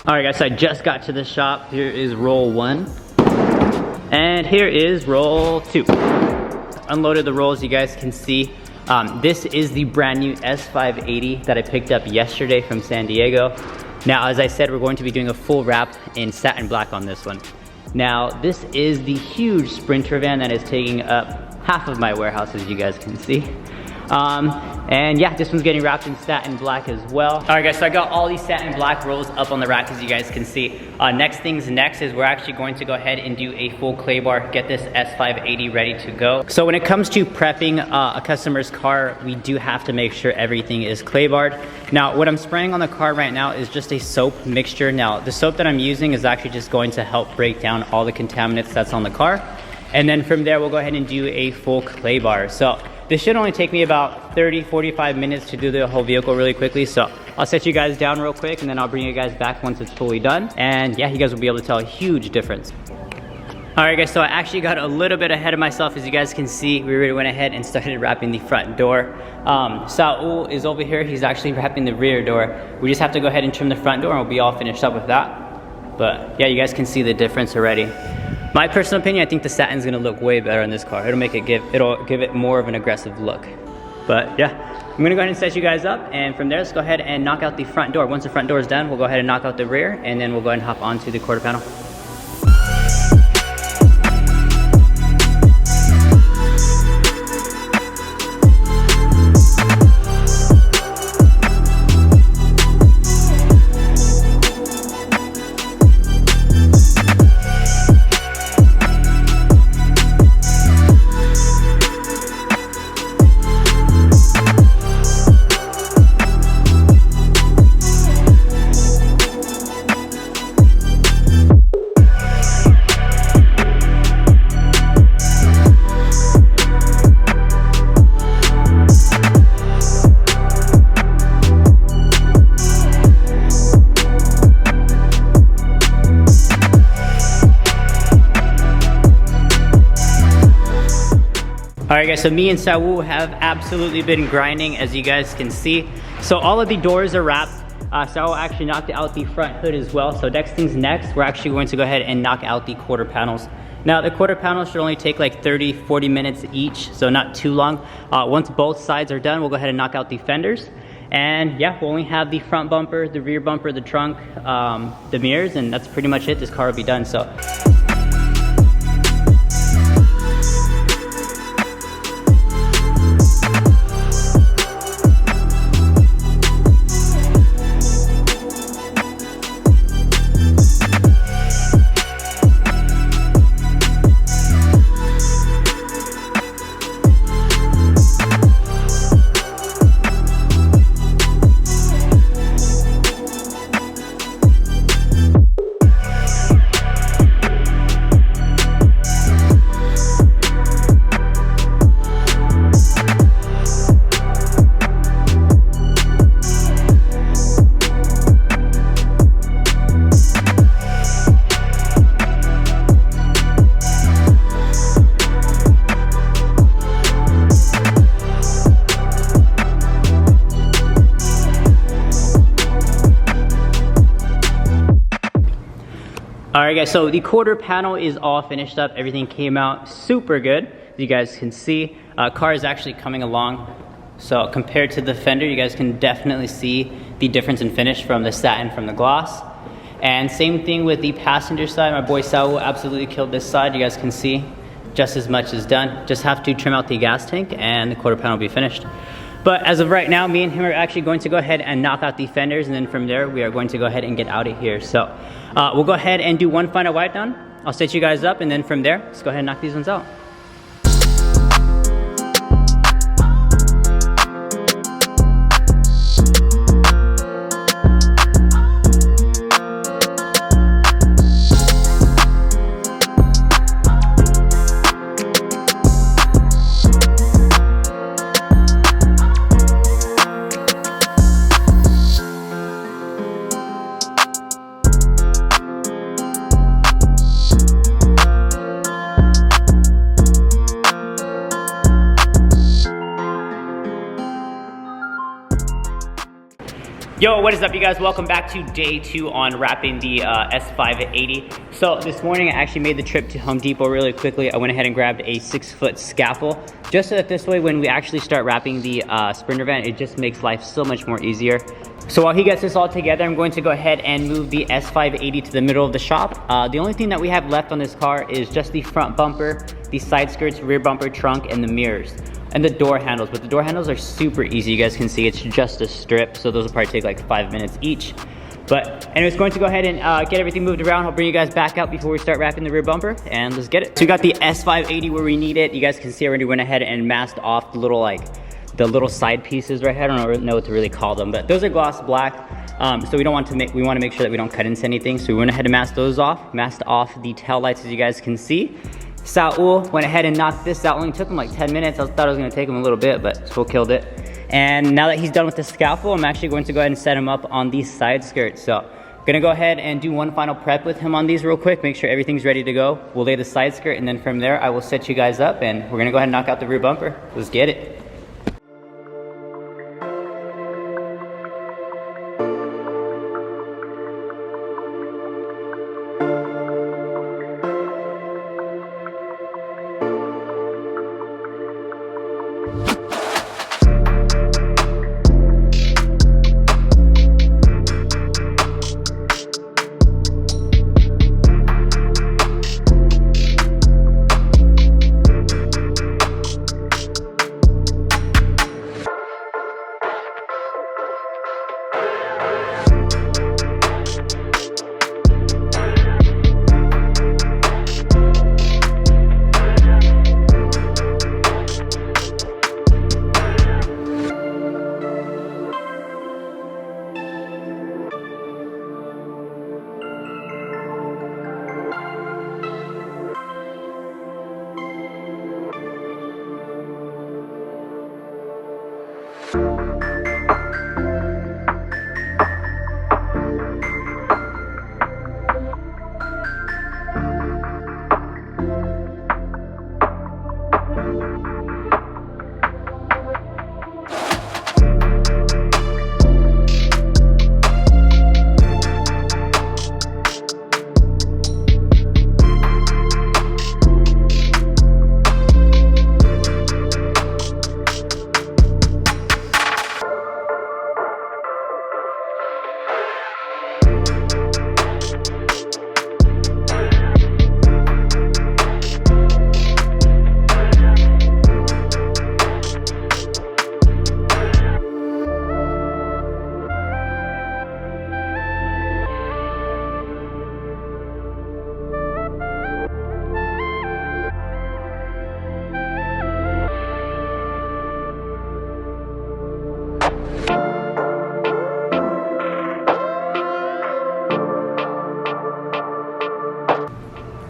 Alright guys, so I just got to the shop. Here is roll 1. And here is roll 2. Unloaded the rolls, you guys can see. This is the brand new S580 that I picked up yesterday from San Diego. Now, as I said, we're going to be doing a full wrap in satin black on this one. Now, this is the huge Sprinter van that is taking up half of my warehouse, as you guys can see. And yeah, this one's getting wrapped in satin black as well. All right guys, so I got all these satin black rolls up on the rack, as you guys can see. Next is we're actually going to go ahead and do a full clay bar, get this S580 ready to go. So when it comes to prepping a customer's car, we do have to make sure everything is clay barred. Now, what I'm spraying on the car right now is just a soap mixture. Now, the soap that I'm using is actually just going to help break down all the contaminants that's on the car. And then from there, we'll go ahead and do a full clay bar. So this should only take me about 30-45 minutes to do the whole vehicle really quickly. So I'll set you guys down real quick and then I'll bring you guys back once it's fully done. And yeah, you guys will be able to tell a huge difference. All right guys, so I actually got a little bit ahead of myself. As you guys can see, we already went ahead and started wrapping the front door. Saul is over here. He's actually wrapping the rear door. We just have to go ahead and trim the front door and we'll be all finished up with that. But yeah, you guys can see the difference already. My personal opinion, I think the satin's gonna look way better on this car. It'll give it more of an aggressive look. But yeah, I'm gonna go ahead and set you guys up, and from there, let's go ahead and knock out the front door. Once the front door is done, we'll go ahead and knock out the rear, and then we'll go ahead and hop onto the quarter panel. Alright guys, so me and Saul have absolutely been grinding, as you guys can see. So all of the doors are wrapped. Saul actually knocked out the front hood as well. So next, we're actually going to go ahead and knock out the quarter panels. Now the quarter panels should only take like 30-40 minutes each, so not too long. Once both sides are done, we'll go ahead and knock out the fenders. And yeah, we'll only have the front bumper, the rear bumper, the trunk, the mirrors, and that's pretty much it. This car will be done. So. Alright guys, so the quarter panel is all finished up. Everything came out super good, as you guys can see. Car is actually coming along. So compared to the Fender, you guys can definitely see the difference in finish from the satin from the gloss. And same thing with the passenger side. My boy Saul absolutely killed this side. You guys can see just as much is done. Just have to trim out the gas tank and the quarter panel will be finished. But as of right now, me and him are actually going to go ahead and knock out the fenders, and then from there, we are going to go ahead and get out of here. So we'll go ahead and do one final wipe down. I'll set you guys up, and then from there, let's go ahead and knock these ones out. Yo, what is up you guys? Welcome back to day 2 on wrapping the S580. So this morning I actually made the trip to Home Depot really quickly. I went ahead and grabbed a 6-foot scaffold, just so that this way when we actually start wrapping the Sprinter van, it just makes life so much more easier. So while he gets this all together, I'm going to go ahead and move the S580 to the middle of the shop. The only thing that we have left on this car is just the front bumper, the side skirts, rear bumper, trunk, and the mirrors. And the door handles, but the door handles are super easy. You guys can see it's just a strip, so those will probably take like 5 minutes each. But anyways, going to go ahead and get everything moved around. I'll bring you guys back out before we start wrapping the rear bumper, and let's get it. So we got the S580 where we need it. You guys can see I already went ahead and masked off the little side pieces right here. I don't know what to really call them, but those are gloss black. So we want to make sure that we don't cut into anything. So we went ahead and masked those off, masked off the tail lights, as you guys can see. Saul went ahead and knocked this out. Only took him like 10 minutes. I thought it was gonna take him a little bit, but Saul killed it. And now that he's done with the scaffold, I'm actually going to go ahead and set him up on these side skirts. So I'm gonna go ahead and do one final prep with him on these real quick, make sure everything's ready to go. We'll lay the side skirt, and then from there, I will set you guys up, and we're gonna go ahead and knock out the rear bumper. Let's get it.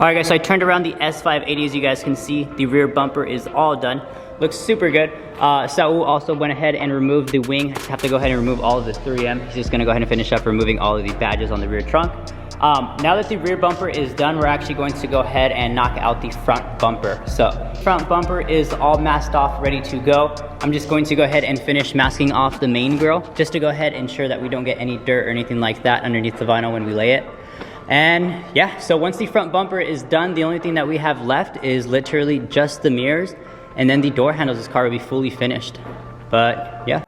Alright guys, so I turned around the S580, as you guys can see. The rear bumper is all done. Looks super good. Saul also went ahead and removed the wing. I have to go ahead and remove all of the 3M. He's just gonna go ahead and finish up removing all of the badges on the rear trunk. Now that the rear bumper is done, we're actually going to go ahead and knock out the front bumper. So front bumper is all masked off, ready to go. I'm just going to go ahead and finish masking off the main grill, just to go ahead and ensure that we don't get any dirt or anything like that underneath the vinyl when we lay it. And yeah, so once the front bumper is done, the only thing that we have left is literally just the mirrors, and then the door handles. This car will be fully finished. But yeah.